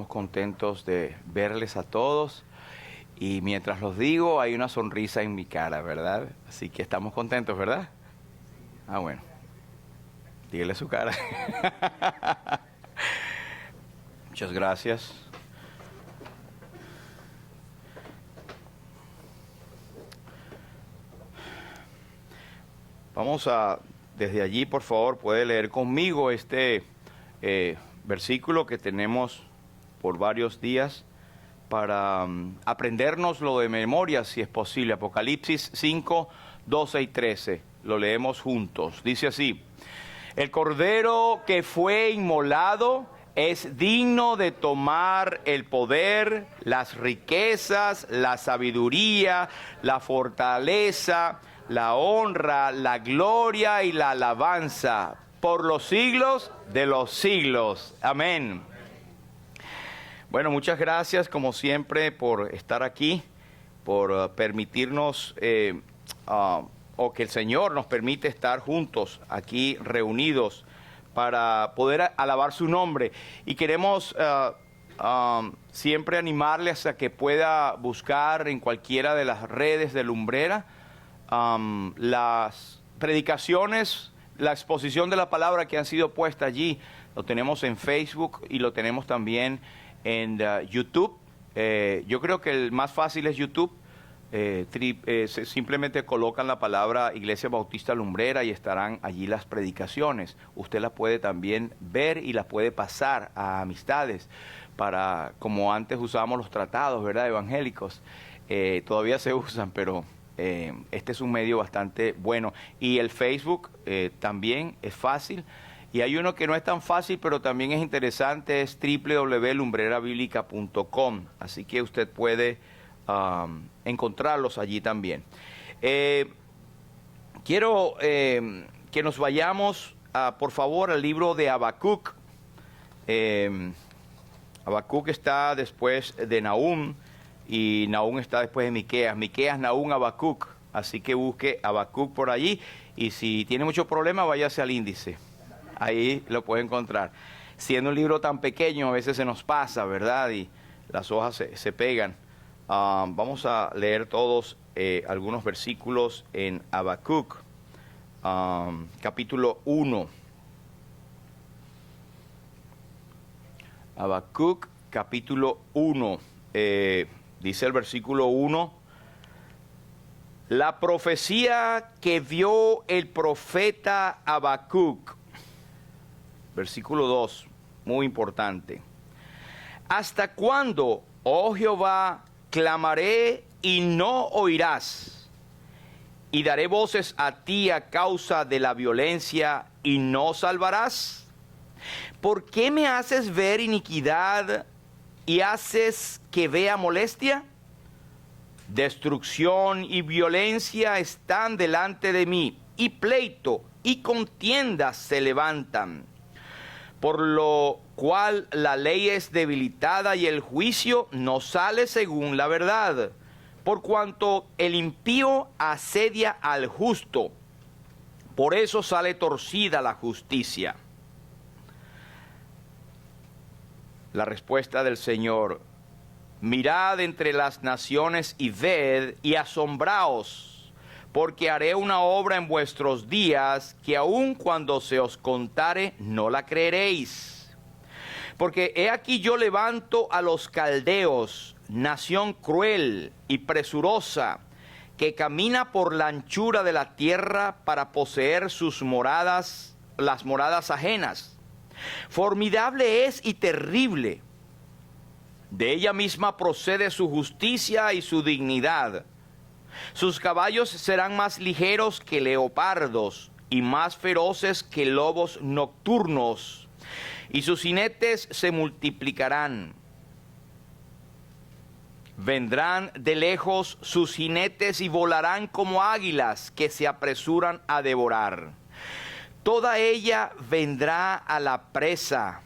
estamos contentos de verles a todos. Y mientras los digo, hay una sonrisa en mi cara, ¿verdad? Así que estamos contentos, ¿verdad? Ah, bueno. Dígale su cara. Muchas gracias. Vamos a, desde allí, por favor, puede leer conmigo este versículo que tenemos por varios días para aprendérnoslo de memoria, si es posible. Apocalipsis 5, 12 y 13. Lo leemos juntos. Dice así: el Cordero que fue inmolado es digno de tomar el poder, las riquezas, la sabiduría, la fortaleza, la honra, la gloria y la alabanza por los siglos de los siglos. Amén. Bueno, muchas gracias como siempre por estar aquí, por permitirnos, o que el Señor nos permite estar juntos aquí reunidos para poder alabar su nombre. Y queremos siempre animarles a que pueda buscar en cualquiera de las redes de Lumbrera las predicaciones, la exposición de la palabra que han sido puestas allí. Lo tenemos en Facebook y lo tenemos también en YouTube. Yo creo que el más fácil es YouTube. Simplemente colocan la palabra Iglesia Bautista Lumbrera y estarán allí las predicaciones. Usted las puede también ver y las puede pasar a amistades para, como antes usábamos los tratados, ¿verdad?, evangélicos. Todavía se usan, pero este es un medio bastante bueno. Y el Facebook también es fácil. Y hay uno que no es tan fácil, pero también es interesante, es www.lumbrerabiblica.com. Así que usted puede encontrarlos allí también. Quiero que nos vayamos, por favor, al libro de Habacuc. Habacuc está después de Nahum, y Nahum está después de Miqueas. Miqueas, Nahum, Habacuc. Así que busque Habacuc por allí, y si tiene mucho problema, váyase al índice. Ahí lo puede encontrar. Siendo un libro tan pequeño, a veces se nos pasa, ¿verdad? Y las hojas se pegan. Vamos a leer todos algunos versículos en Habacuc, capítulo 1. Habacuc, capítulo 1. Dice el versículo 1: la profecía que vio el profeta Habacuc. Versículo 2, muy importante. ¿Hasta cuándo, oh Jehová, clamaré y no oirás? Y daré voces a ti a causa de la violencia y no salvarás. ¿Por qué me haces ver iniquidad y haces que vea molestia? Destrucción y violencia están delante de mí, y pleito y contiendas se levantan. Por lo cual la ley es debilitada y el juicio no sale según la verdad. Por cuanto el impío asedia al justo, por eso sale torcida la justicia. La respuesta del Señor: mirad entre las naciones y ved y asombraos, porque haré una obra en vuestros días que aun cuando se os contare no la creeréis. Porque he aquí yo levanto a los caldeos, nación cruel y presurosa, que camina por la anchura de la tierra para poseer sus moradas, las moradas ajenas. Formidable es y terrible. De ella misma procede su justicia y su dignidad. Sus caballos serán más ligeros que leopardos y más feroces que lobos nocturnos, y sus jinetes se multiplicarán. Vendrán de lejos sus jinetes y volarán como águilas que se apresuran a devorar. Toda ella vendrá a la presa.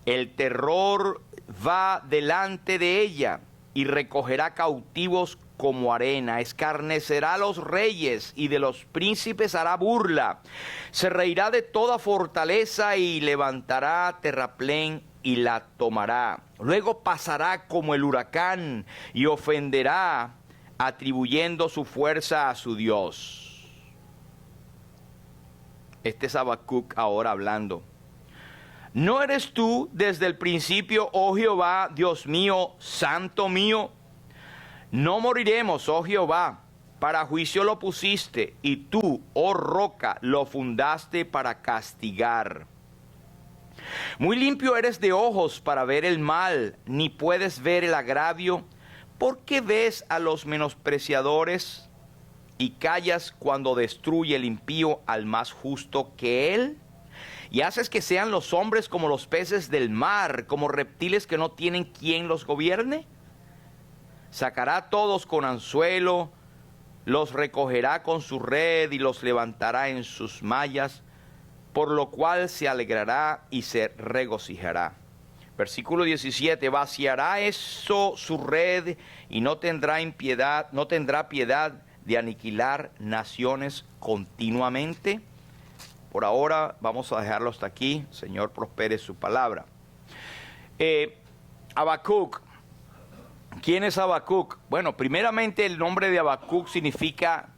El terror va delante de ella y recogerá cautivos como arena, escarnecerá a los reyes y de los príncipes hará burla. Se reirá de toda fortaleza y levantará terraplén y la tomará. Luego pasará como el huracán y ofenderá, atribuyendo su fuerza a su Dios. Este es Habacuc ahora hablando. ¿No eres tú desde el principio, oh Jehová, Dios mío, santo mío? No moriremos, oh Jehová, para juicio lo pusiste, y tú, oh roca, lo fundaste para castigar. Muy limpio eres de ojos para ver el mal, ni puedes ver el agravio. ¿Por qué ves a los menospreciadores y callas cuando destruye el impío al más justo que él? Y haces que sean los hombres como los peces del mar, como reptiles que no tienen quien los gobierne. Sacará a todos con anzuelo, los recogerá con su red y los levantará en sus mallas, por lo cual se alegrará y se regocijará. Versículo 17, vaciará eso su red y no tendrá piedad de aniquilar naciones continuamente. Por ahora vamos a dejarlo hasta aquí. Señor, prospere su palabra. Habacuc. ¿Quién es Habacuc? Bueno, primeramente el nombre de Habacuc significa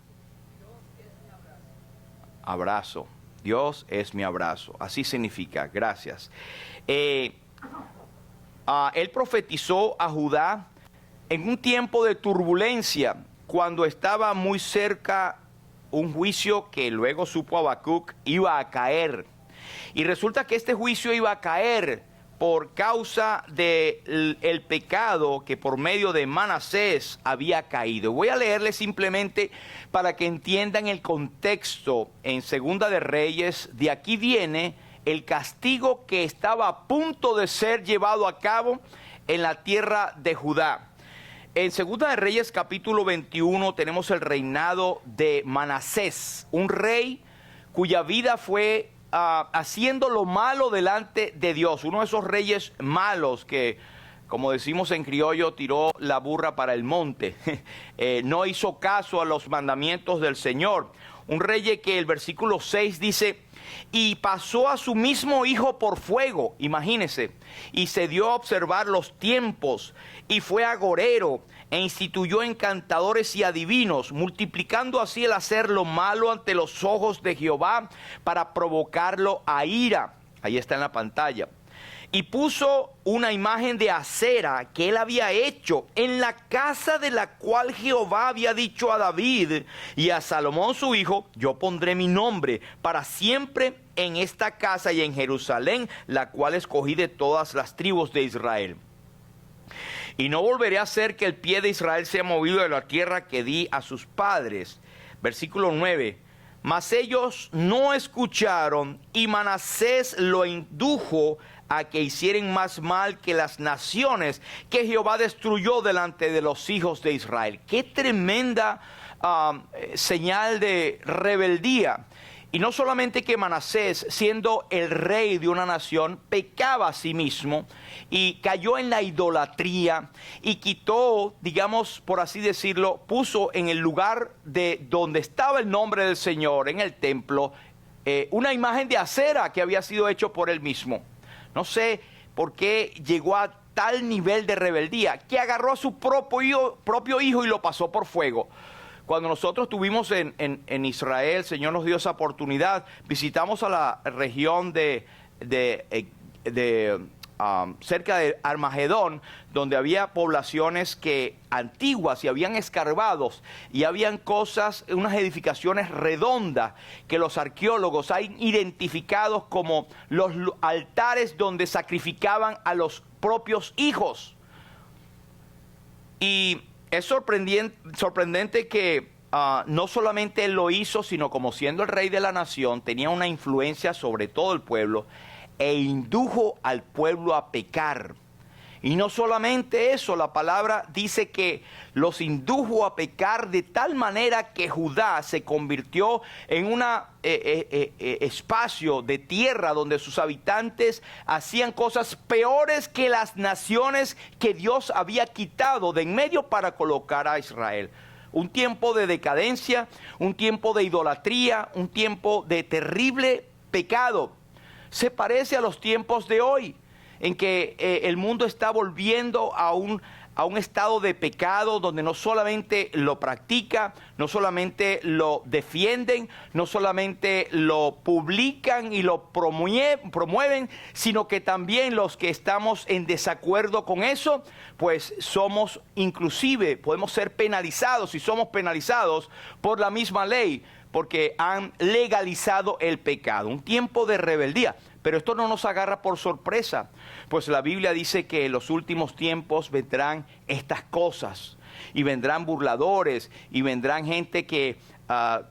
abrazo. Dios es mi abrazo. Así significa. Gracias. Él profetizó a Judá en un tiempo de turbulencia, cuando estaba muy cerca un juicio que luego supo Habacuc iba a caer. Y resulta que este juicio iba a caer por causa del pecado que por medio de Manasés había caído. Voy a leerle simplemente para que entiendan el contexto en Segunda de Reyes. De aquí viene el castigo que estaba a punto de ser llevado a cabo en la tierra de Judá. En Segunda de Reyes capítulo 21 tenemos el reinado de Manasés, un rey cuya vida fue haciendo lo malo delante de Dios. Uno de esos reyes malos que, como decimos en criollo, tiró la burra para el monte. No hizo caso a los mandamientos del Señor. Un rey que el versículo 6 dice, y pasó a su mismo hijo por fuego, imagínense, y se dio a observar los tiempos, y fue agorero, e instituyó encantadores y adivinos, multiplicando así el hacer lo malo ante los ojos de Jehová para provocarlo a ira. Ahí está en la pantalla. Y puso una imagen de acera que él había hecho en la casa de la cual Jehová había dicho a David y a Salomón su hijo, yo pondré mi nombre para siempre en esta casa y en Jerusalén, la cual escogí de todas las tribus de Israel. Y no volveré a hacer que el pie de Israel sea movido de la tierra que di a sus padres. Versículo 9. Mas ellos no escucharon, y Manasés lo indujo a que hicieren más mal que las naciones que Jehová destruyó delante de los hijos de Israel. Qué tremenda señal de rebeldía. Y no solamente que Manasés, siendo el rey de una nación, pecaba a sí mismo y cayó en la idolatría y quitó, digamos, por así decirlo, puso en el lugar de donde estaba el nombre del Señor, en el templo, una imagen de acera que había sido hecho por él mismo. No sé por qué llegó a tal nivel de rebeldía que agarró a su propio hijo y lo pasó por fuego. Cuando nosotros estuvimos en Israel, el Señor nos dio esa oportunidad. Visitamos a la región cerca de Armagedón, donde había poblaciones antiguas y habían escarbados y habían cosas, unas edificaciones redondas que los arqueólogos han identificado como los altares donde sacrificaban a los propios hijos. Y es sorprendente que no solamente él lo hizo, sino como siendo el rey de la nación, tenía una influencia sobre todo el pueblo e indujo al pueblo a pecar. Y no solamente eso, la palabra dice que los indujo a pecar de tal manera que Judá se convirtió en un espacio de tierra donde sus habitantes hacían cosas peores que las naciones que Dios había quitado de en medio para colocar a Israel. Un tiempo de decadencia, un tiempo de idolatría, un tiempo de terrible pecado. Se parece a los tiempos de hoy, en que el mundo está volviendo a un estado de pecado donde no solamente lo practica, no solamente lo defienden, no solamente lo publican y lo promueven, sino que también los que estamos en desacuerdo con eso, pues somos inclusive, podemos ser penalizados y somos penalizados por la misma ley, porque han legalizado el pecado, un tiempo de rebeldía. Pero esto no nos agarra por sorpresa, pues la Biblia dice que en los últimos tiempos vendrán estas cosas, y vendrán burladores, y vendrán gente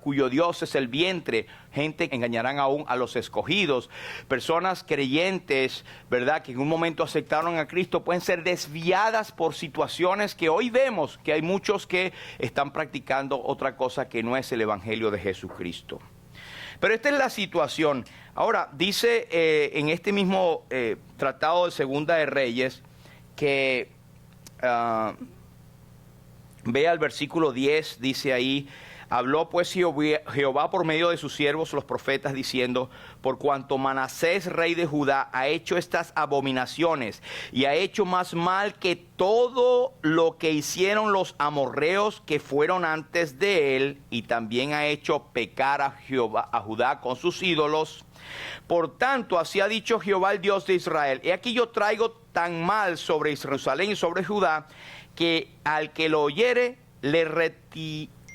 cuyo Dios es el vientre, gente que engañarán aún a los escogidos, personas creyentes, ¿verdad?, que en un momento aceptaron a Cristo, pueden ser desviadas por situaciones que hoy vemos, que hay muchos que están practicando otra cosa que no es el Evangelio de Jesucristo. Pero esta es la situación. Ahora, dice en este mismo tratado de Segunda de Reyes que, vea el versículo 10, dice ahí: habló pues Jehová por medio de sus siervos los profetas diciendo: por cuanto Manasés rey de Judá ha hecho estas abominaciones y ha hecho más mal que todo lo que hicieron los amorreos que fueron antes de él, y también ha hecho pecar a Judá con sus ídolos. Por tanto, así ha dicho Jehová el Dios de Israel: he aquí yo traigo tan mal sobre Jerusalén y sobre Judá, que al que lo oyere le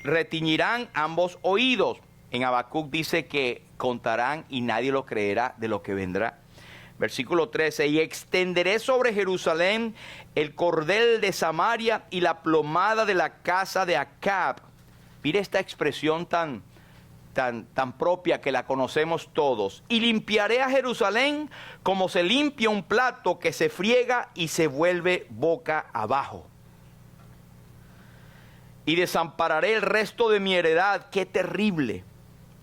retiñirán ambos oídos. En Habacuc dice que contarán y nadie lo creerá de lo que vendrá. Versículo 13: y extenderé sobre Jerusalén el cordel de Samaria y la plomada de la casa de Acab. Mire esta expresión tan propia que la conocemos todos. Y limpiaré a Jerusalén como se limpia un plato que se friega y se vuelve boca abajo. Y desampararé el resto de mi heredad, qué terrible,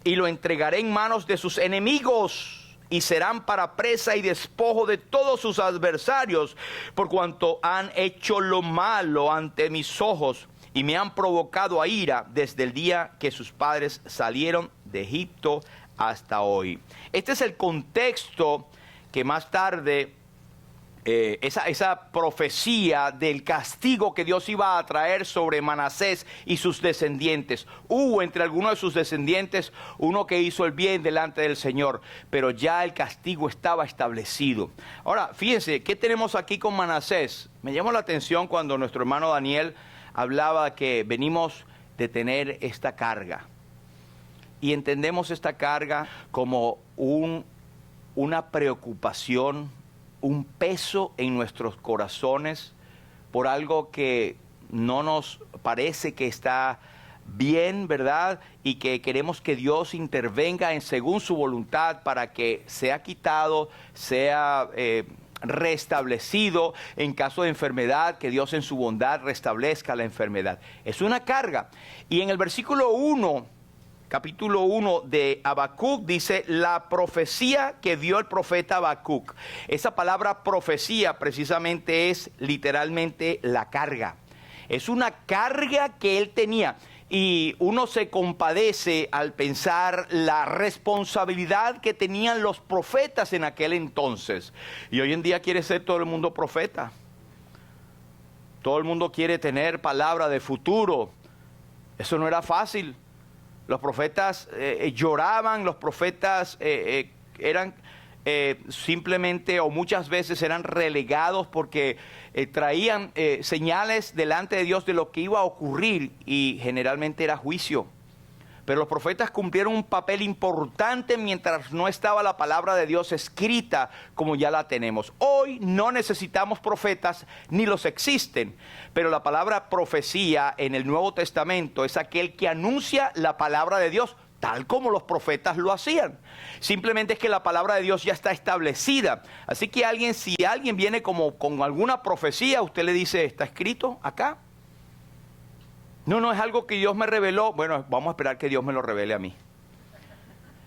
y lo entregaré en manos de sus enemigos, y serán para presa y despojo de todos sus adversarios, por cuanto han hecho lo malo ante mis ojos, y me han provocado a ira desde el día que sus padres salieron de Egipto hasta hoy. Este es el contexto que más tarde esa profecía del castigo que Dios iba a traer sobre Manasés y sus descendientes. Hubo entre algunos de sus descendientes uno que hizo el bien delante del Señor, pero ya el castigo estaba establecido. Ahora, fíjense, ¿qué tenemos aquí con Manasés? Me llamó la atención cuando nuestro hermano Daniel hablaba que venimos de tener esta carga. Y entendemos esta carga como una preocupación, un peso en nuestros corazones por algo que no nos parece que está bien, ¿verdad? Y que queremos que Dios intervenga según su voluntad para que sea quitado, sea restablecido en caso de enfermedad, que Dios en su bondad restablezca la enfermedad. Es una carga. Y en el versículo 1, capítulo 1 de Habacuc dice la profecía que dio el profeta Habacuc. Esa palabra profecía precisamente es literalmente la carga. Es una carga que él tenía. Y uno se compadece al pensar la responsabilidad que tenían los profetas en aquel entonces. Y hoy en día quiere ser todo el mundo profeta. Todo el mundo quiere tener palabra de futuro. Eso no era fácil. Los profetas lloraban, los profetas eran simplemente o muchas veces eran relegados porque traían señales delante de Dios de lo que iba a ocurrir y generalmente era juicio. Pero los profetas cumplieron un papel importante mientras no estaba la palabra de Dios escrita como ya la tenemos. Hoy no necesitamos profetas ni los existen, pero la palabra profecía en el Nuevo Testamento es aquel que anuncia la palabra de Dios tal como los profetas lo hacían. Simplemente es que la palabra de Dios ya está establecida. Así que si alguien viene con alguna profecía, usted le dice, ¿está escrito acá? No es algo que Dios me reveló. Bueno, vamos a esperar que Dios me lo revele a mí.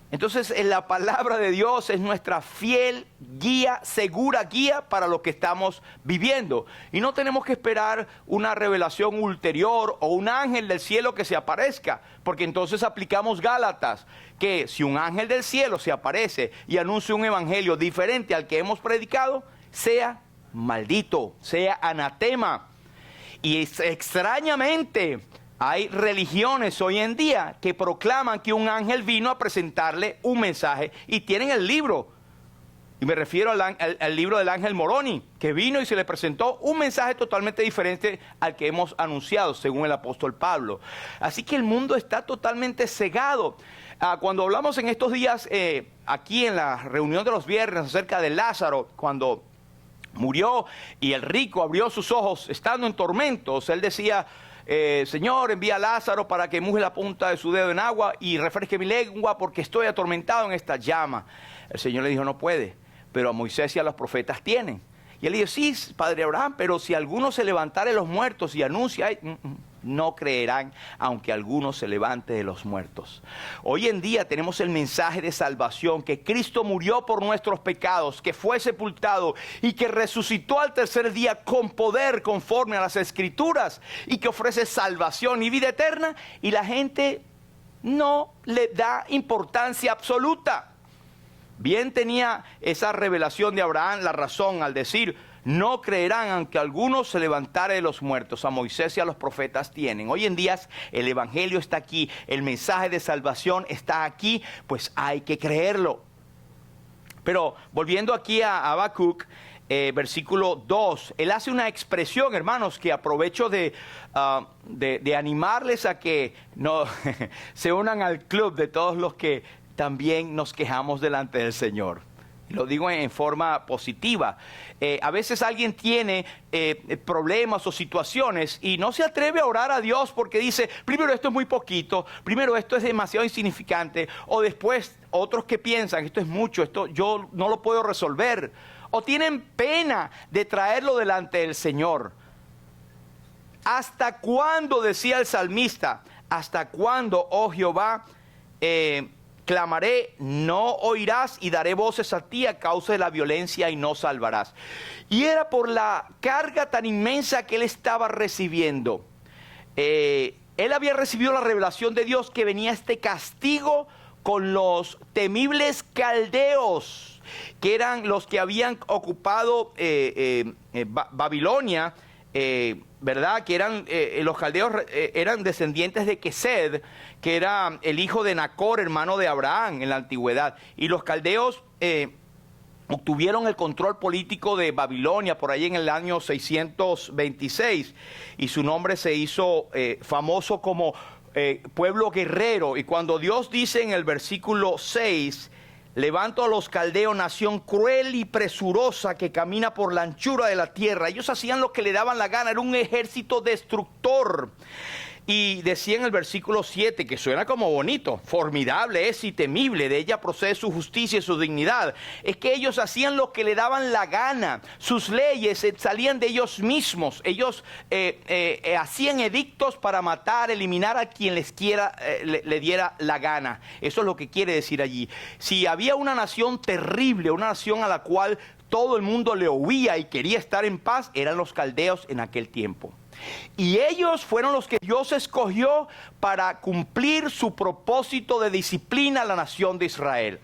Entonces, la palabra de Dios es nuestra fiel guía, segura guía para lo que estamos viviendo. Y no tenemos que esperar una revelación ulterior o un ángel del cielo que se aparezca, porque entonces aplicamos Gálatas, que si un ángel del cielo se aparece y anuncia un evangelio diferente al que hemos predicado, sea maldito, sea anatema. Y extrañamente hay religiones hoy en día que proclaman que un ángel vino a presentarle un mensaje y tienen el libro. Y me refiero al libro del ángel Moroni, que vino y se le presentó un mensaje totalmente diferente al que hemos anunciado, según el apóstol Pablo. Así que el mundo está totalmente cegado. Cuando hablamos en estos días, aquí en la reunión de los viernes, acerca de Lázaro, cuando murió y el rico abrió sus ojos estando en tormentos, él decía: Señor, envía a Lázaro para que moje la punta de su dedo en agua y refresque mi lengua porque estoy atormentado en esta llama. El Señor le dijo: no puede, pero a Moisés y a los profetas tienen. Y él dijo: sí, padre Abraham, pero si alguno se levantare de los muertos y anuncia, no creerán, aunque alguno se levante de los muertos. Hoy en día tenemos el mensaje de salvación, que Cristo murió por nuestros pecados, que fue sepultado y que resucitó al tercer día con poder conforme a las Escrituras, y que ofrece salvación y vida eterna, y la gente no le da importancia absoluta. Bien tenía esa revelación de Abraham la razón al decir: no creerán aunque algunos se levantare de los muertos. A Moisés y a los profetas tienen. Hoy en día el evangelio está aquí, el mensaje de salvación está aquí, pues hay que creerlo. Pero volviendo aquí a Habacuc, versículo 2, él hace una expresión, hermanos, que aprovecho de animarles a que no se unan al club de todos los que también nos quejamos delante del Señor. Lo digo en forma positiva. A veces alguien tiene problemas o situaciones y no se atreve a orar a Dios porque dice: primero, esto es muy poquito, primero, esto es demasiado insignificante, o después otros que piensan: esto es mucho, esto yo no lo puedo resolver, o tienen pena de traerlo delante del Señor. ¿Hasta cuándo, decía el salmista, hasta cuándo, oh Jehová, clamaré, no oirás, y daré voces a ti a causa de la violencia y no salvarás? Y era por la carga tan inmensa que él estaba recibiendo. Él había recibido la revelación de Dios que venía este castigo con los temibles caldeos, que eran los que habían ocupado Babilonia, ¿verdad? Que eran los caldeos eran descendientes de Quesed, que era el hijo de Nacor, hermano de Abraham en la antigüedad. Y los caldeos obtuvieron el control político de Babilonia por ahí en el año 626, y su nombre se hizo famoso como pueblo guerrero. Y cuando Dios dice en el versículo 6: levanto a los caldeos, nación cruel y presurosa que camina por la anchura de la tierra. Ellos hacían lo que le daban la gana, era un ejército destructor. Y decía en el versículo 7, que suena como bonito: formidable es y temible, de ella procede su justicia y su dignidad. Es que ellos hacían lo que le daban la gana, sus leyes salían de ellos mismos. Ellos hacían edictos para matar, eliminar a quien le diera la gana. Eso es lo que quiere decir allí. Si había una nación terrible, una nación a la cual todo el mundo le huía y quería estar en paz, eran los caldeos en aquel tiempo. Y ellos fueron los que Dios escogió para cumplir su propósito de disciplina a la nación de Israel.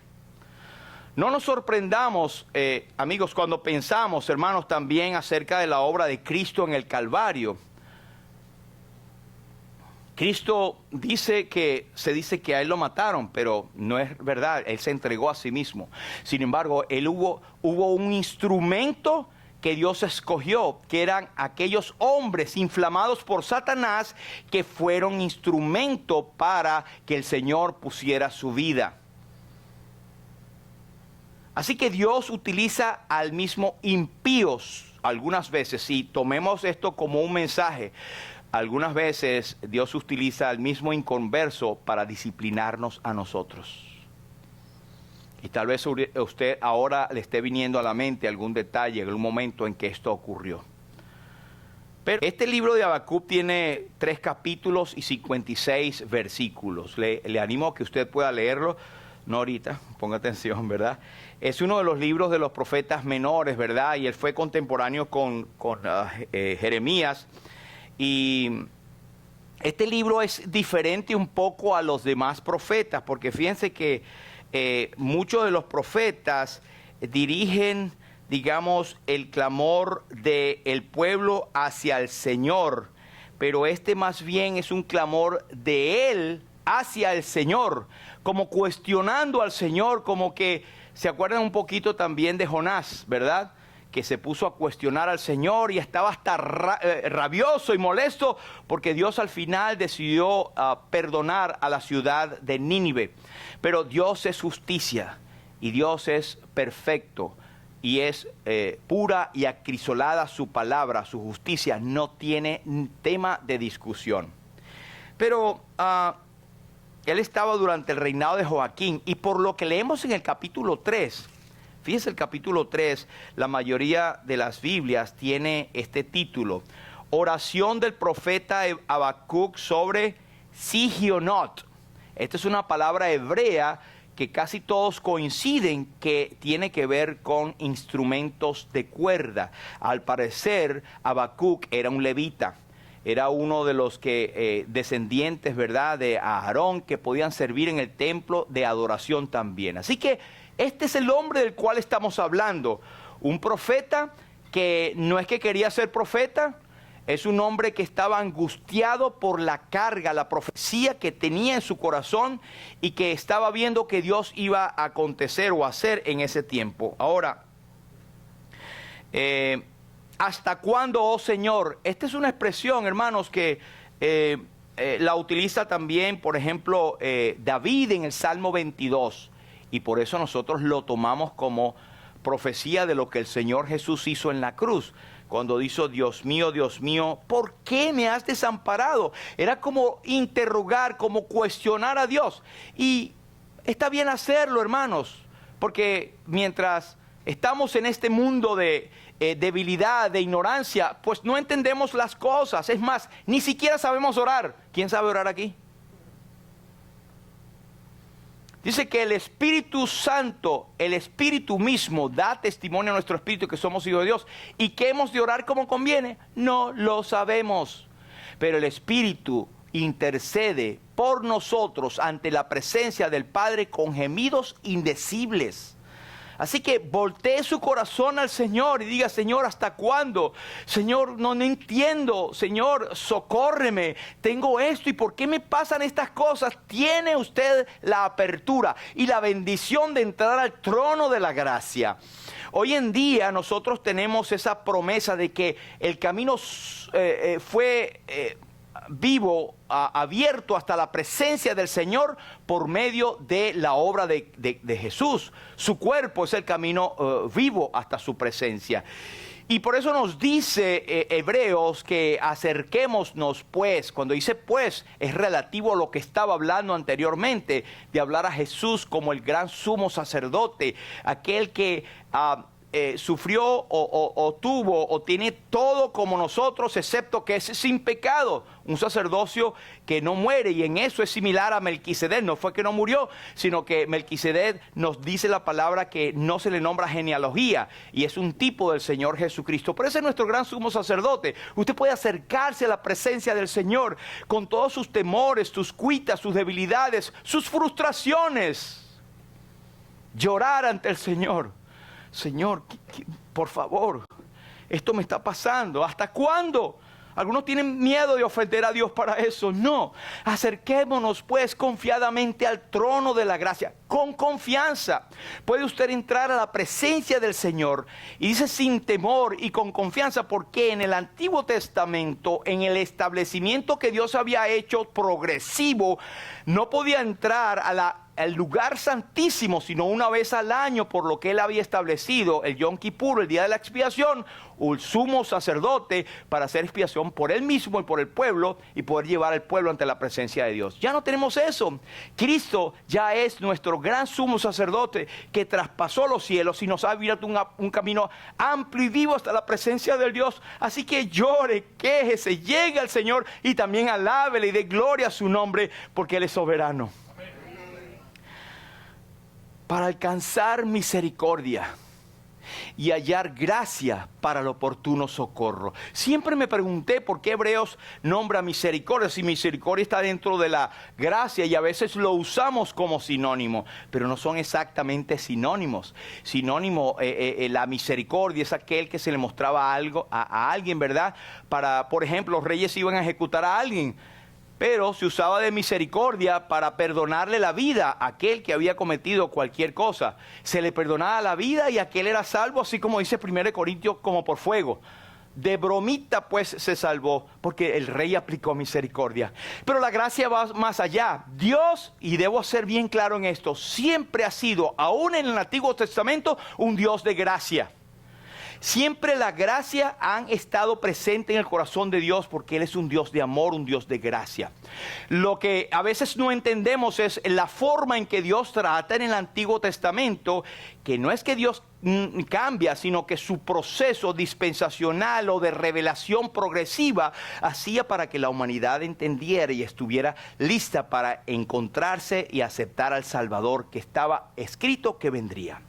No nos sorprendamos, amigos, cuando pensamos, hermanos, también acerca de la obra de Cristo en el Calvario. Cristo se dice que a él lo mataron, pero no es verdad. Él se entregó a sí mismo. Sin embargo, hubo un instrumento que Dios escogió, que eran aquellos hombres inflamados por Satanás, que fueron instrumento para que el Señor pusiera su vida. Así que Dios utiliza al mismo impíos algunas veces. Si tomemos esto como un mensaje, algunas veces Dios utiliza al mismo inconverso para disciplinarnos a nosotros. Y tal vez usted ahora le esté viniendo a la mente algún detalle, algún momento en que esto ocurrió. Pero este libro de Habacuc tiene 3 capítulos y 56 versículos. Le animo a que usted pueda leerlo. No ahorita, ponga atención, ¿verdad? Es uno de los libros de los profetas menores, ¿verdad? Y él fue contemporáneo con Jeremías. Y este libro es diferente un poco a los demás profetas, porque fíjense que muchos de los profetas dirigen digamos, el clamor del pueblo hacia el Señor, pero este más bien es un clamor de él hacia el Señor, como cuestionando al Señor, como que se acuerdan un poquito también de Jonás, ¿verdad? Que se puso a cuestionar al Señor y estaba hasta rabioso y molesto porque Dios al final decidió perdonar a la ciudad de Nínive. Pero Dios es justicia y Dios es perfecto y es pura y acrisolada su palabra, su justicia, no tiene tema de discusión. Pero él estaba durante el reinado de Joaquín y por lo que leemos en el capítulo 3, fíjense el capítulo 3, la mayoría de las Biblias tiene este título, oración del profeta Habacuc sobre Sigionot. Esta es una palabra hebrea que casi todos coinciden que tiene que ver con instrumentos de cuerda. Al parecer, Habacuc era un levita. Era uno de los que descendientes, ¿verdad?, de Aarón, que podían servir en el templo de adoración también. Así que este es el hombre del cual estamos hablando. Un profeta que no es que quería ser profeta, es un hombre que estaba angustiado por la carga, la profecía que tenía en su corazón y que estaba viendo que Dios iba a acontecer o hacer en ese tiempo. Ahora, ¿hasta cuándo, oh Señor? Esta es una expresión, hermanos, que la utiliza también, por ejemplo, David en el Salmo 22. Y por eso nosotros lo tomamos como profecía de lo que el Señor Jesús hizo en la cruz. Cuando dijo, Dios mío, ¿por qué me has desamparado? Era como interrogar, como cuestionar a Dios. Y está bien hacerlo, hermanos, porque mientras estamos en este mundo de debilidad, de ignorancia, pues no entendemos las cosas. Es más, ni siquiera sabemos orar. ¿Quién sabe orar aquí? Dice que el Espíritu Santo, el Espíritu mismo, da testimonio a nuestro espíritu que somos hijos de Dios. ¿Y que hemos de orar como conviene? No lo sabemos. Pero el Espíritu intercede por nosotros ante la presencia del Padre con gemidos indecibles. Así que voltee su corazón al Señor y diga, Señor, ¿hasta cuándo? Señor, no entiendo. Señor, socórreme. Tengo esto y ¿por qué me pasan estas cosas? Tiene usted la apertura y la bendición de entrar al trono de la gracia. Hoy en día nosotros tenemos esa promesa de que el camino fue vivo, abierto hasta la presencia del Señor por medio de la obra de Jesús. Su cuerpo es el camino vivo hasta su presencia. Y por eso nos dice Hebreos que acerquémonos pues. Cuando dice pues es relativo a lo que estaba hablando anteriormente, de hablar a Jesús como el gran sumo sacerdote, aquel que sufrió o tuvo o tiene todo como nosotros, excepto que es sin pecado, un sacerdocio que no muere, y en eso es similar a Melquisedec. No fue que no murió, sino que Melquisedec nos dice la palabra que no se le nombra genealogía, y es un tipo del Señor Jesucristo. Pero ese es nuestro gran sumo sacerdote. Usted puede acercarse a la presencia del Señor con todos sus temores, sus cuitas, sus debilidades, sus frustraciones, llorar ante el Señor. Señor, por favor, esto me está pasando. ¿Hasta cuándo? Algunos tienen miedo de ofender a Dios para eso. No, acerquémonos pues confiadamente al trono de la gracia. Con confianza puede usted entrar a la presencia del Señor. Y dice sin temor y con confianza, porque en el Antiguo Testamento, en el establecimiento que Dios había hecho progresivo, no podía entrar al lugar santísimo sino una vez al año, por lo que él había establecido el Yom Kippur, el día de la expiación, un sumo sacerdote para hacer expiación por él mismo y por el pueblo, y poder llevar al pueblo ante la presencia de Dios. Ya no tenemos eso. Cristo ya es nuestro gran sumo sacerdote que traspasó los cielos y nos ha abierto un camino amplio y vivo hasta la presencia del Dios. Así que llore, quéjese, llegue al Señor y también alábele y dé gloria a su nombre, porque Él es soberano. Para alcanzar misericordia y hallar gracia para el oportuno socorro. Siempre me pregunté por qué Hebreos nombra misericordia, si misericordia está dentro de la gracia, y a veces lo usamos como sinónimo, pero no son exactamente sinónimos. Sinónimo, la misericordia es aquel que se le mostraba algo a alguien, ¿verdad? Para, por ejemplo, los reyes iban a ejecutar a alguien, pero se usaba de misericordia para perdonarle la vida a aquel que había cometido cualquier cosa. Se le perdonaba la vida y aquel era salvo, así como dice 1 Corintios, como por fuego. De bromita pues se salvó, porque el rey aplicó misericordia. Pero la gracia va más allá. Dios, y debo ser bien claro en esto, siempre ha sido, aún en el Antiguo Testamento, un Dios de gracia. Siempre la gracia han estado presente en el corazón de Dios, porque Él es un Dios de amor, un Dios de gracia. Lo que a veces no entendemos es la forma en que Dios trata en el Antiguo Testamento, que no es que Dios cambia, sino que su proceso dispensacional o de revelación progresiva hacía para que la humanidad entendiera y estuviera lista para encontrarse y aceptar al Salvador que estaba escrito que vendría.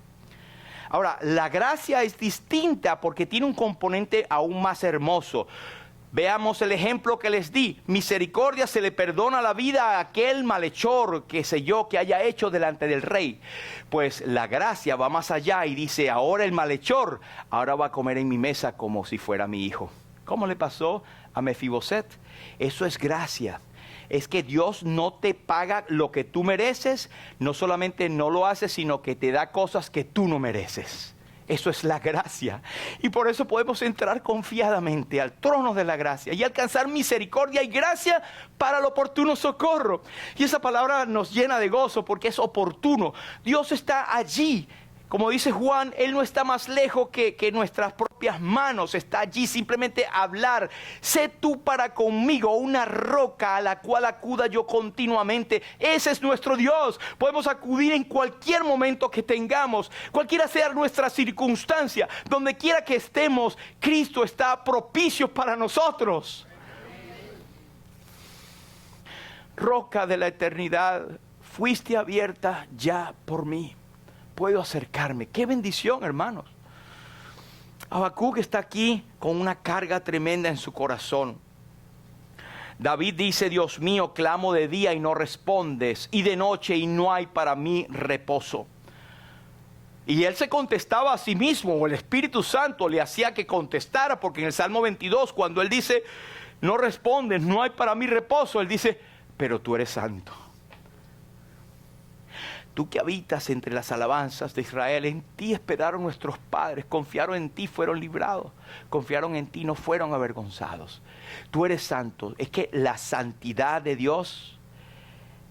Ahora, la gracia es distinta porque tiene un componente aún más hermoso. Veamos el ejemplo que les di. Misericordia, se le perdona la vida a aquel malhechor, qué sé yo, que haya hecho delante del rey. Pues la gracia va más allá y dice, ahora el malhechor, ahora va a comer en mi mesa como si fuera mi hijo. ¿Cómo le pasó a Mefiboset? Eso es gracia. Es que Dios no te paga lo que tú mereces, no solamente no lo hace, sino que te da cosas que tú no mereces. Eso es la gracia. Y por eso podemos entrar confiadamente al trono de la gracia y alcanzar misericordia y gracia para el oportuno socorro. Y esa palabra nos llena de gozo porque es oportuno. Dios está allí. Como dice Juan, Él no está más lejos que nuestras propias manos. Está allí simplemente hablar. Sé tú para conmigo una roca a la cual acuda yo continuamente. Ese es nuestro Dios. Podemos acudir en cualquier momento que tengamos. Cualquiera sea nuestra circunstancia. Donde quiera que estemos, Cristo está propicio para nosotros. Roca de la eternidad, fuiste abierta ya por mí. Puedo acercarme. ¡Qué bendición, hermanos! Habacuc está aquí con una carga tremenda en su corazón. David dice, Dios mío, clamo de día y no respondes, y de noche y no hay para mí reposo. Y él se contestaba a sí mismo, o el Espíritu Santo le hacía que contestara, porque en el Salmo 22, cuando él dice, no respondes, no hay para mí reposo, él dice, pero tú eres santo. Tú que habitas entre las alabanzas de Israel, en ti esperaron nuestros padres, confiaron en ti, fueron librados, confiaron en ti, no fueron avergonzados. Tú eres santo. Es que la santidad de Dios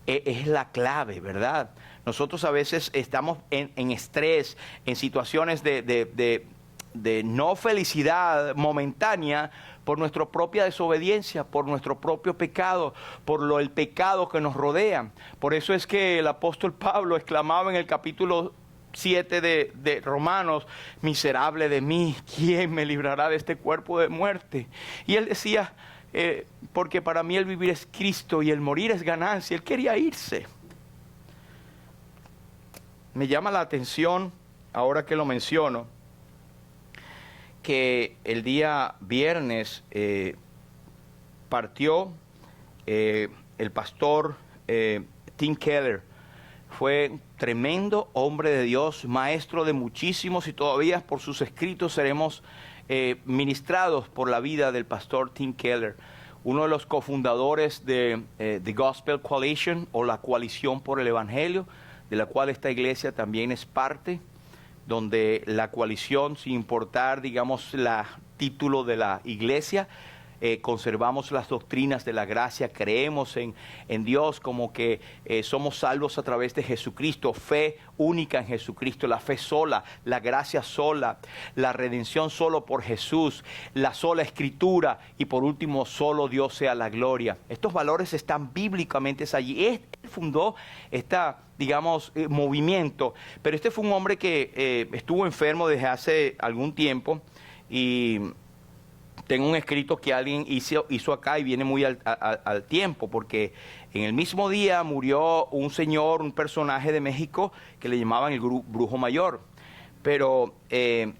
es la clave, ¿verdad? Nosotros a veces estamos en estrés, en situaciones de no felicidad momentánea, por nuestra propia desobediencia, por nuestro propio pecado, por el pecado que nos rodea. Por eso es que el apóstol Pablo exclamaba en el capítulo 7 de Romanos, miserable de mí, ¿quién me librará de este cuerpo de muerte? Y él decía, porque para mí el vivir es Cristo y el morir es ganancia. Él quería irse. Me llama la atención, ahora que lo menciono, que el día viernes partió el pastor Tim Keller. Fue un tremendo hombre de Dios, maestro de muchísimos, y todavía por sus escritos seremos ministrados por la vida del pastor Tim Keller, uno de los cofundadores de The Gospel Coalition, o la Coalición por el Evangelio, de la cual esta iglesia también es parte, donde la coalición, sin importar, digamos, el título de la iglesia, conservamos las doctrinas de la gracia, creemos en Dios, como que somos salvos a través de Jesucristo, fe única en Jesucristo, la fe sola, la gracia sola, la redención solo por Jesús, la sola escritura y por último solo Dios sea la gloria. Estos valores están bíblicamente allí. Él fundó digamos, movimiento, pero este fue un hombre que estuvo enfermo desde hace algún tiempo, y tengo un escrito que alguien hizo acá y viene muy al tiempo, porque en el mismo día murió un señor, un personaje de México que le llamaban el brujo mayor. pero en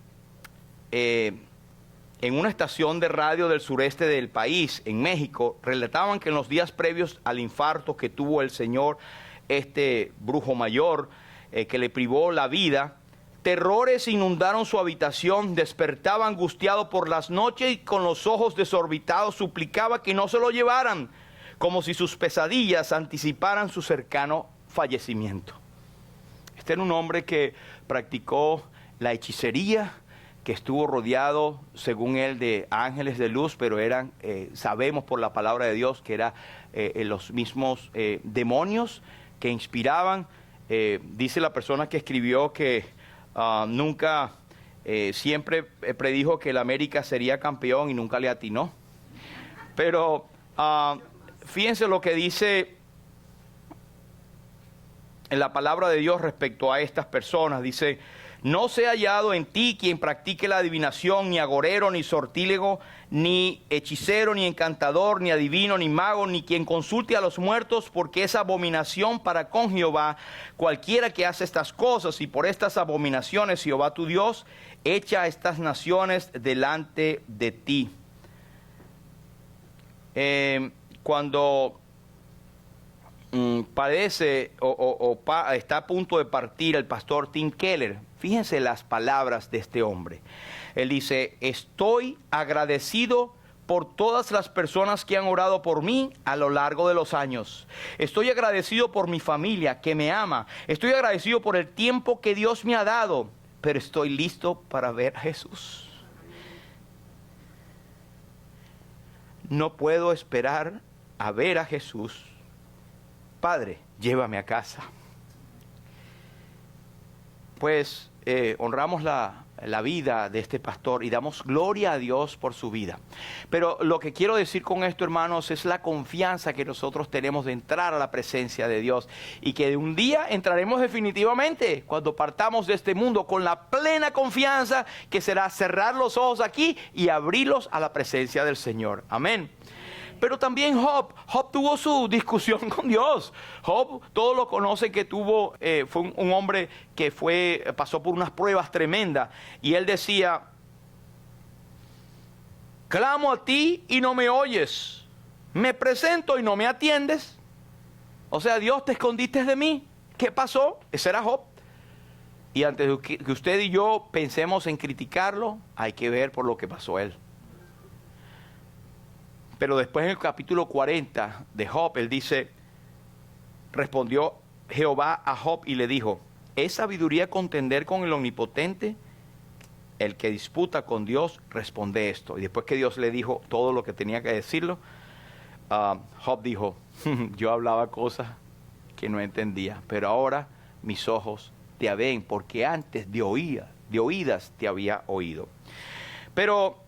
una estación de radio del sureste del país, en México, relataban que en los días previos al infarto que tuvo el señor, este brujo mayor, que le privó la vida, terrores inundaron su habitación, despertaba angustiado por las noches y con los ojos desorbitados suplicaba que no se lo llevaran, como si sus pesadillas anticiparan su cercano fallecimiento. Este era un hombre que practicó la hechicería, que estuvo rodeado, según él, de ángeles de luz, pero eran, sabemos por la palabra de Dios, que eran los mismos demonios que inspiraban. Dice la persona que escribió que nunca, siempre predijo que el América sería campeón y nunca le atinó. Pero fíjense lo que dice en la palabra de Dios respecto a estas personas. Dice: no se ha hallado en ti quien practique la adivinación, ni agorero, ni sortílego, ni hechicero, ni encantador, ni adivino, ni mago, ni quien consulte a los muertos, porque es abominación para con Jehová cualquiera que hace estas cosas, y por estas abominaciones Jehová tu Dios echa a estas naciones delante de ti. Cuando padece está a punto de partir el pastor Tim Keller, fíjense las palabras de este hombre. Él dice: estoy agradecido por todas las personas que han orado por mí a lo largo de los años. Estoy agradecido por mi familia que me ama. Estoy agradecido por el tiempo que Dios me ha dado, pero estoy listo para ver a Jesús. No puedo esperar a ver a Jesús. Padre, llévame a casa. Pues honramos la vida de este pastor y damos gloria a Dios por su vida. Pero lo que quiero decir con esto, hermanos, es la confianza que nosotros tenemos de entrar a la presencia de Dios, y que de un día entraremos definitivamente cuando partamos de este mundo, con la plena confianza que será cerrar los ojos aquí y abrirlos a la presencia del Señor. Amén. Pero también Job tuvo su discusión con Dios. Job, todos lo conocen, que fue un hombre que pasó por unas pruebas tremendas. Y él decía: clamo a ti y no me oyes. Me presento y no me atiendes. O sea, Dios, te escondiste de mí. ¿Qué pasó? Ese era Job. Y antes de que usted y yo pensemos en criticarlo, hay que ver por lo que pasó él. Pero después en el capítulo 40 de Job, él dice: respondió Jehová a Job y le dijo: ¿es sabiduría contender con el Omnipotente? El que disputa con Dios responde esto. Y después que Dios le dijo todo lo que tenía que decirlo, Job dijo: yo hablaba cosas que no entendía, pero ahora mis ojos te ven, porque antes de oídas te había oído. Pero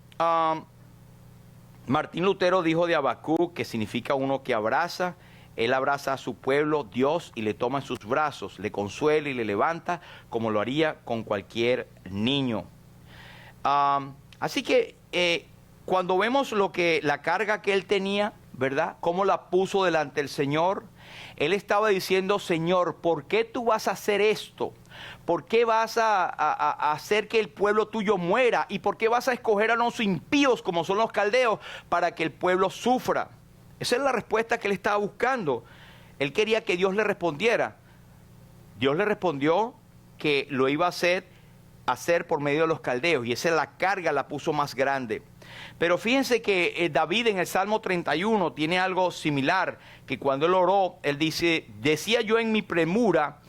Martín Lutero dijo de Habacuc, que significa uno que abraza. Él abraza a su pueblo, Dios, y le toma en sus brazos, le consuela y le levanta, como lo haría con cualquier niño. Así que cuando vemos la carga que él tenía, ¿verdad? Cómo la puso delante del Señor, él estaba diciendo: Señor, ¿por qué tú vas a hacer esto? ¿Por qué vas a hacer que el pueblo tuyo muera? ¿Y por qué vas a escoger a los impíos, como son los caldeos, para que el pueblo sufra? Esa es la respuesta que él estaba buscando. Él quería que Dios le respondiera. Dios le respondió que lo iba a hacer por medio de los caldeos, y esa es la carga, la puso más grande. Pero fíjense que David en el Salmo 31 tiene algo similar, que cuando él oró, él dice: decía yo en mi premura,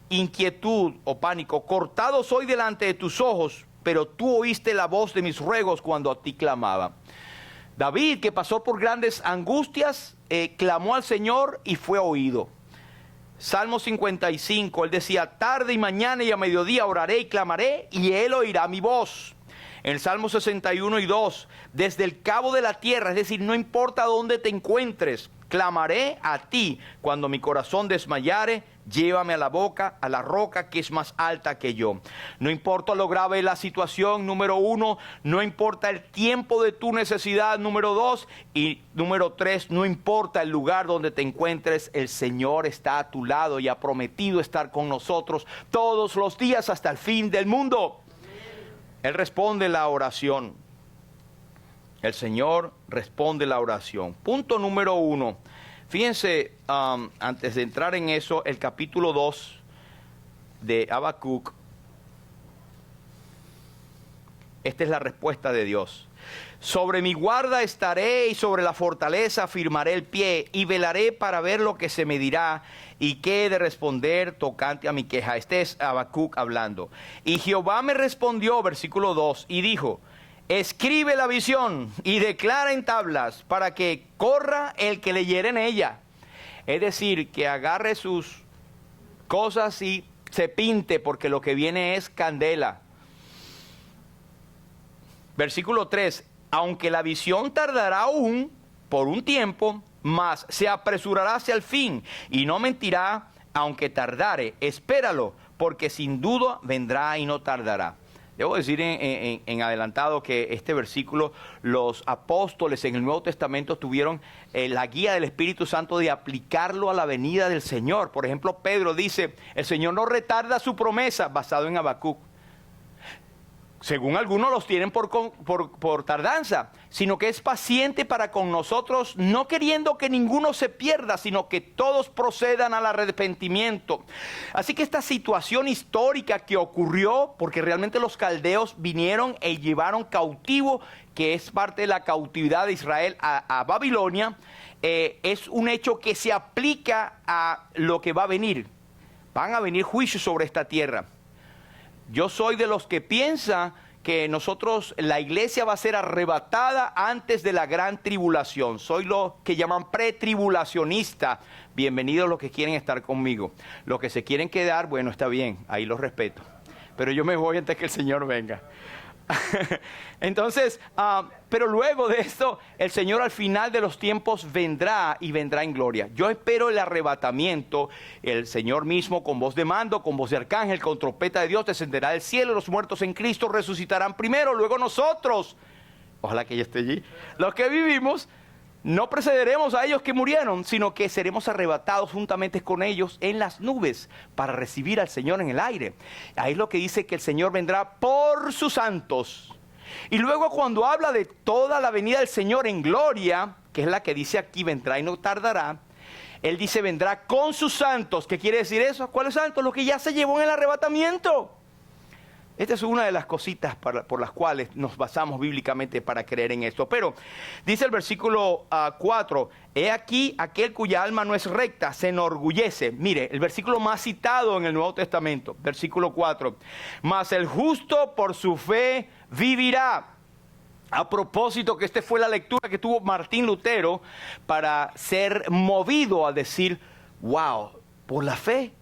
inquietud o pánico, cortado soy delante de tus ojos, pero tú oíste la voz de mis ruegos cuando a ti clamaba. David, que pasó por grandes angustias, clamó al Señor y fue oído. Salmo 55, él decía: tarde y mañana y a mediodía oraré y clamaré, y él oirá mi voz. En el Salmo 61 y 2, desde el cabo de la tierra, es decir, no importa dónde te encuentres, clamaré a ti. Cuando mi corazón desmayare, llévame a la roca que es más alta que yo. No importa lo grave de la situación, número 1, no importa el tiempo de tu necesidad, número 2, y número 3, no importa el lugar donde te encuentres, el Señor está a tu lado y ha prometido estar con nosotros todos los días hasta el fin del mundo. Él responde la oración. El Señor responde la oración. Punto número 1. Fíjense, antes de entrar en eso, el capítulo 2 de Habacuc. Esta es la respuesta de Dios. Sobre mi guarda estaré y sobre la fortaleza firmaré el pie y velaré para ver lo que se me dirá y qué he de responder tocante a mi queja. Este es Habacuc hablando. Y Jehová me respondió, versículo 2, y dijo: escribe la visión y declara en tablas para que corra el que leyere en ella. Es decir, que agarre sus cosas y se pinte, porque lo que viene es candela. Versículo 3, aunque la visión tardará aún por un tiempo, mas se apresurará hacia el fin, y no mentirá, aunque tardare. Espéralo, porque sin duda vendrá y no tardará. Debo decir en adelantado que este versículo, los apóstoles en el Nuevo Testamento tuvieron la guía del Espíritu Santo de aplicarlo a la venida del Señor. Por ejemplo, Pedro dice: el Señor no retarda su promesa, basado en Habacuc. Según algunos los tienen por tardanza, sino que es paciente para con nosotros, no queriendo que ninguno se pierda, sino que todos procedan al arrepentimiento. Así que esta situación histórica que ocurrió, porque realmente los caldeos vinieron y llevaron cautivo, que es parte de la cautividad de Israel a Babilonia, es un hecho que se aplica a lo que va a venir. Van a venir juicios sobre esta tierra. Yo soy de los que piensa que nosotros, la iglesia va a ser arrebatada antes de la gran tribulación. Soy lo que llaman pretribulacionista. Bienvenidos los que quieren estar conmigo. Los que se quieren quedar, bueno, está bien, ahí los respeto. Pero yo me voy antes que el Señor venga. Entonces, pero luego de esto, el Señor al final de los tiempos vendrá y vendrá en gloria. Yo espero el arrebatamiento, el Señor mismo con voz de mando, con voz de arcángel, con trompeta de Dios descenderá del cielo, los muertos en Cristo resucitarán primero, luego nosotros, ojalá que yo esté allí, los que vivimos, no precederemos a ellos que murieron, sino que seremos arrebatados juntamente con ellos en las nubes para recibir al Señor en el aire. Ahí es lo que dice que el Señor vendrá por sus santos. Y luego cuando habla de toda la venida del Señor en gloria, que es la que dice aquí, vendrá y no tardará, Él dice vendrá con sus santos. ¿Qué quiere decir eso? ¿Cuáles santos? Los que ya se llevó en el arrebatamiento. Esta es una de las cositas por las cuales nos basamos bíblicamente para creer en esto. Pero dice el versículo 4, he aquí aquel cuya alma no es recta, se enorgullece. Mire, el versículo más citado en el Nuevo Testamento, versículo 4. Mas el justo por su fe vivirá. A propósito que esta fue la lectura que tuvo Martín Lutero para ser movido a decir, wow, por la fe,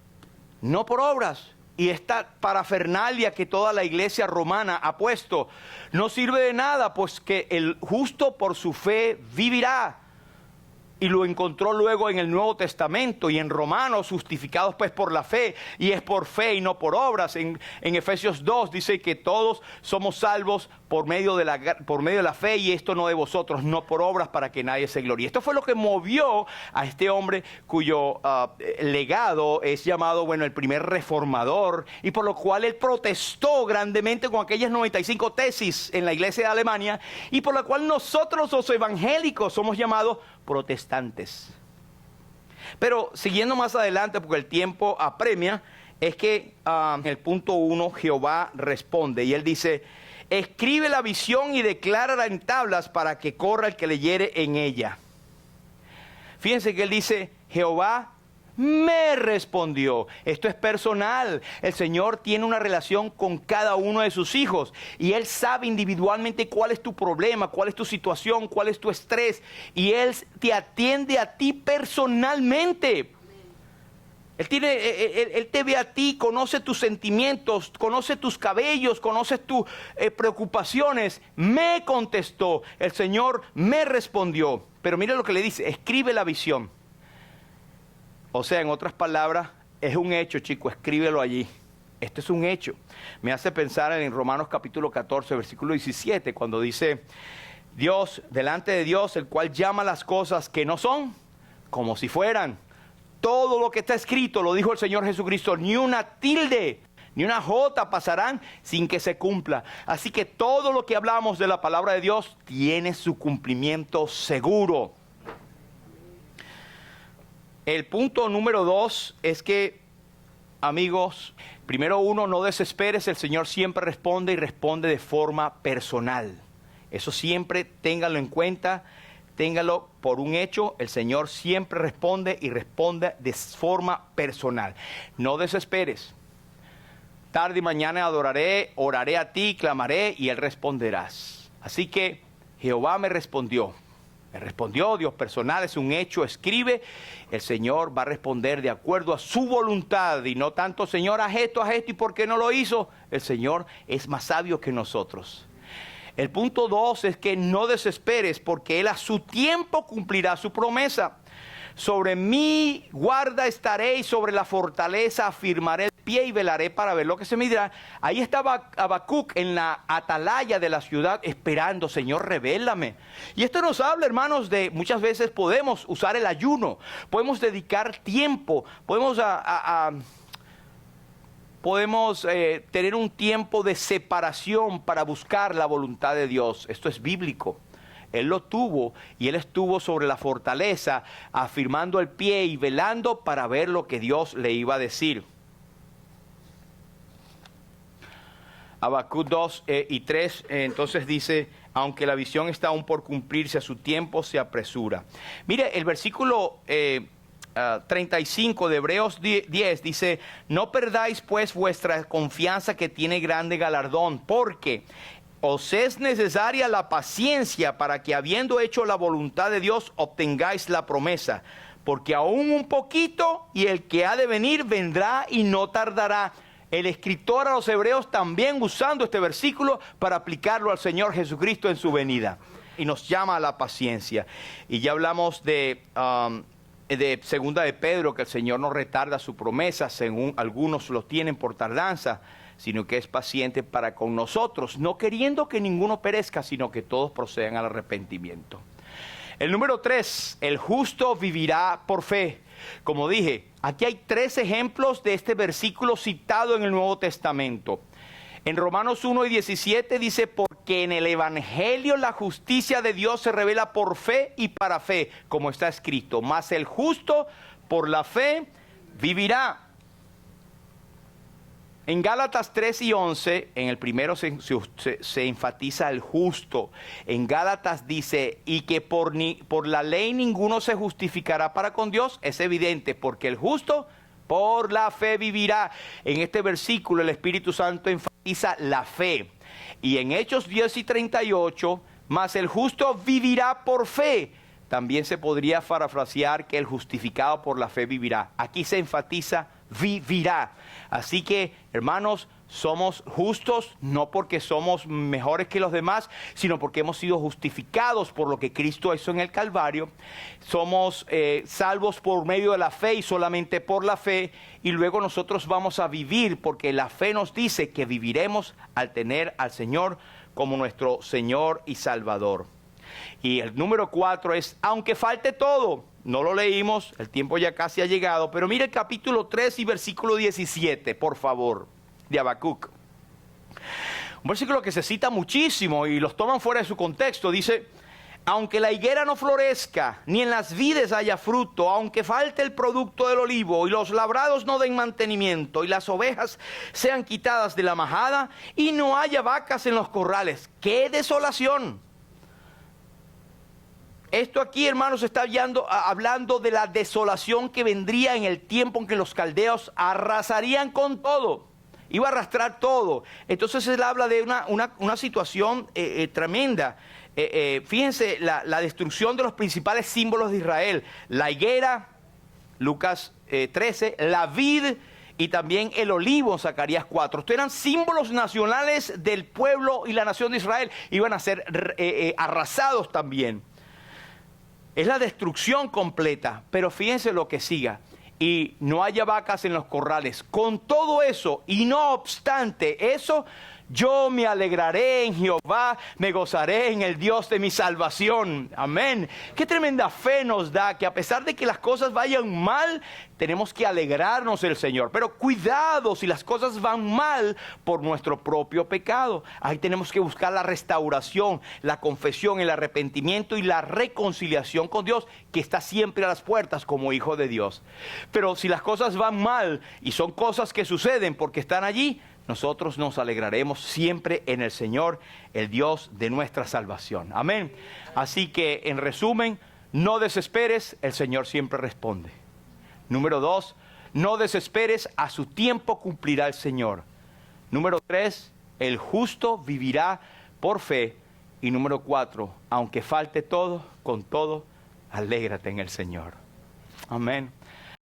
no por obras. Y esta parafernalia que toda la iglesia romana ha puesto no sirve de nada, pues que el justo por su fe vivirá. Y lo encontró luego en el Nuevo Testamento y en Romanos, justificados pues por la fe, y es por fe y no por obras. En Efesios 2 dice que todos somos salvos por medio de la fe, y esto no de vosotros, no por obras, para que nadie se gloríe. Esto fue lo que movió a este hombre cuyo legado es llamado, bueno, el primer reformador, y por lo cual él protestó grandemente con aquellas 95 tesis en la iglesia de Alemania, y por la cual nosotros los evangélicos somos llamados protestantes. Pero siguiendo más adelante, porque el tiempo apremia, es que en el punto 1 Jehová responde y él dice, escribe la visión y declárala en tablas para que corra el que leyere en ella. Fíjense que él dice, Jehová me respondió. Esto es personal. El Señor tiene una relación con cada uno de sus hijos y Él sabe individualmente cuál es tu problema, cuál es tu situación, cuál es tu estrés, y Él te atiende a ti personalmente. Él te ve a ti, conoce tus sentimientos, conoce tus cabellos, conoce tus preocupaciones. Me contestó, el Señor me respondió. Pero mire lo que le dice, escribe la visión. O sea, en otras palabras, es un hecho, chico, escríbelo allí. Esto es un hecho. Me hace pensar en Romanos capítulo 14, versículo 17, cuando dice, Dios, delante de Dios, el cual llama las cosas que no son, como si fueran. Todo lo que está escrito, lo dijo el Señor Jesucristo, ni una tilde, ni una jota pasarán sin que se cumpla. Así que todo lo que hablamos de la palabra de Dios tiene su cumplimiento seguro. El punto número 2 es que, amigos, primero uno, no desesperes, el Señor siempre responde y responde de forma personal. Eso siempre ténganlo en cuenta, ténganlo por un hecho, el Señor siempre responde y responde de forma personal. No desesperes. Tarde y mañana adoraré, oraré a ti, clamaré y Él responderás. Así que Jehová me respondió, Dios personal, es un hecho, escribe, el Señor va a responder de acuerdo a su voluntad y no tanto, Señor, haz esto y ¿por qué no lo hizo? El Señor es más sabio que nosotros. El punto 2 es que no desesperes porque Él a su tiempo cumplirá su promesa. Sobre mi guarda estaré y sobre la fortaleza afirmaré el pie y velaré para ver lo que se me dirá. Ahí estaba Habacuc en la atalaya de la ciudad esperando, Señor, revélame. Y esto nos habla, hermanos, de muchas veces podemos usar el ayuno, podemos dedicar tiempo, podemos tener un tiempo de separación para buscar la voluntad de Dios. Esto es bíblico. Él lo tuvo y Él estuvo sobre la fortaleza, afirmando el pie y velando para ver lo que Dios le iba a decir. Habacuc 2 y 3 entonces dice, aunque la visión está aún por cumplirse, a su tiempo se apresura. Mire, el versículo 35 de Hebreos 10 dice, no perdáis pues vuestra confianza que tiene grande galardón, porque os es necesaria la paciencia para que habiendo hecho la voluntad de Dios obtengáis la promesa, porque aún un poquito y el que ha de venir vendrá y no tardará. El escritor a los hebreos también usando este versículo para aplicarlo al Señor Jesucristo en su venida. Y nos llama a la paciencia. Y ya hablamos de segunda de Pedro, que el Señor no retarda su promesa, según algunos lo tienen por tardanza, sino que es paciente para con nosotros, no queriendo que ninguno perezca, sino que todos procedan al arrepentimiento. El número 3, el justo vivirá por fe. Como dije, aquí hay 3 ejemplos de este versículo citado en el Nuevo Testamento. En Romanos 1 y 17 dice, porque en el Evangelio la justicia de Dios se revela por fe y para fe, como está escrito, mas el justo por la fe vivirá. En Gálatas 3 y 11, en el primero se enfatiza el justo. En Gálatas dice, y que por la ley ninguno se justificará para con Dios. Es evidente, porque el justo por la fe vivirá. En este versículo el Espíritu Santo enfatiza la fe. Y en Hechos 10 y 38, mas el justo vivirá por fe. También se podría parafrasear que el justificado por la fe vivirá. Aquí se enfatiza vivirá. Así que, hermanos, somos justos no porque somos mejores que los demás, sino porque hemos sido justificados por lo que Cristo hizo en el Calvario. Somos salvos por medio de la fe y solamente por la fe. Y luego nosotros vamos a vivir porque la fe nos dice que viviremos al tener al Señor como nuestro Señor y Salvador. Y el número 4 es, aunque falte todo. No lo leímos, el tiempo ya casi ha llegado, pero mire el capítulo 3 y versículo 17, por favor, de Habacuc. Un versículo que se cita muchísimo y los toman fuera de su contexto. Dice, aunque la higuera no florezca, ni en las vides haya fruto, aunque falte el producto del olivo, y los labrados no den mantenimiento, y las ovejas sean quitadas de la majada, y no haya vacas en los corrales. ¡Qué desolación! Esto aquí, hermanos, está hablando de la desolación que vendría en el tiempo en que los caldeos arrasarían con todo. Iba a arrastrar todo. Entonces él habla de una situación tremenda. Fíjense, la destrucción de los principales símbolos de Israel. La higuera, Lucas 13, la vid y también el olivo, Zacarías 4. Estos eran símbolos nacionales del pueblo y la nación de Israel. Iban a ser arrasados también. Es la destrucción completa, pero fíjense lo que siga. Y no haya vacas en los corrales. Con todo eso, y no obstante eso, Yo me alegraré en Jehová, me gozaré en el Dios de mi salvación. Amén. Qué tremenda fe nos da que a pesar de que las cosas vayan mal, tenemos que alegrarnos del Señor. Pero cuidado si las cosas van mal por nuestro propio pecado. Ahí tenemos que buscar la restauración, la confesión, el arrepentimiento y la reconciliación con Dios, que está siempre a las puertas como hijo de Dios. Pero si las cosas van mal y son cosas que suceden porque están allí, nosotros nos alegraremos siempre en el Señor, el Dios de nuestra salvación. Amén. Así que, en resumen, no desesperes, el Señor siempre responde. Número 2, no desesperes, a su tiempo cumplirá el Señor. Número 3, el justo vivirá por fe. Y número 4, aunque falte todo, con todo, alégrate en el Señor. Amén.